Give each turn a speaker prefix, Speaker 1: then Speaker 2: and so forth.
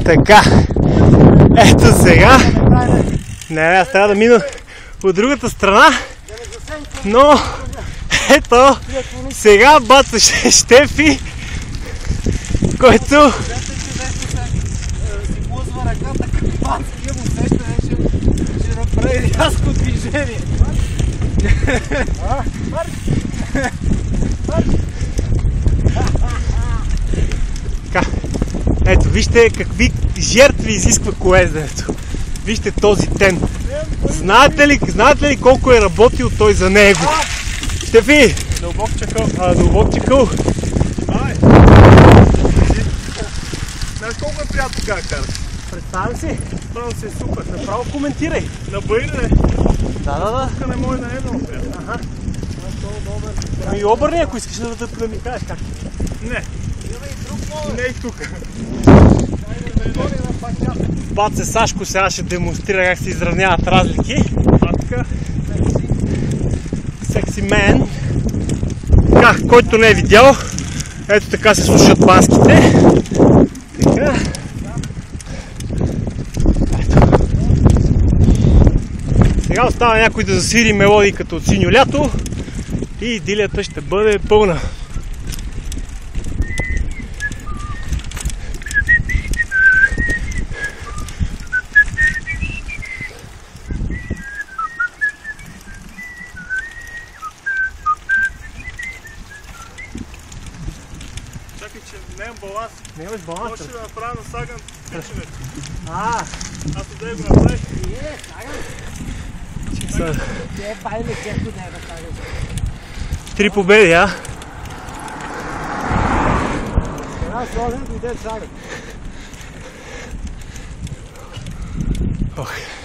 Speaker 1: Така. Ето сега. Не, аз трябва да мина от другата страна. Но ето сега баца Щефи, който
Speaker 2: ще направи рязко движение.
Speaker 1: ето, вижте какви жертви изисква колезденето. Вижте този тент. Знаете ли колко е работил той за него? Щефи!
Speaker 2: Дълбок чакъл.
Speaker 1: Дълбок чакъл.
Speaker 2: Знаеш колко е приятно как караш?
Speaker 1: Представям си.
Speaker 2: Справо си е супер.
Speaker 1: Направо коментирай.
Speaker 2: На бъйре.
Speaker 1: Да.
Speaker 2: Тук не може да е много приятно.
Speaker 1: Ага. Ами обърни, ако искаш да ми кажеш как.
Speaker 2: Не. Не и тук.
Speaker 1: Баце Сашко сега ще демонстрира как се изравняват разлики.
Speaker 2: Така.
Speaker 1: Секси мен. Така, който не е видял, ето така се слушат банските. Така. Ето. Сега остава някой да засвири мелодиката от Синьо лято и идилията ще бъде пълна.
Speaker 2: Чакай, че нямам баланс.
Speaker 1: Нямаш баланс.
Speaker 2: Може да направя на Саган пичеве. Аз отдей го направих.
Speaker 1: Три победи, а? Ох.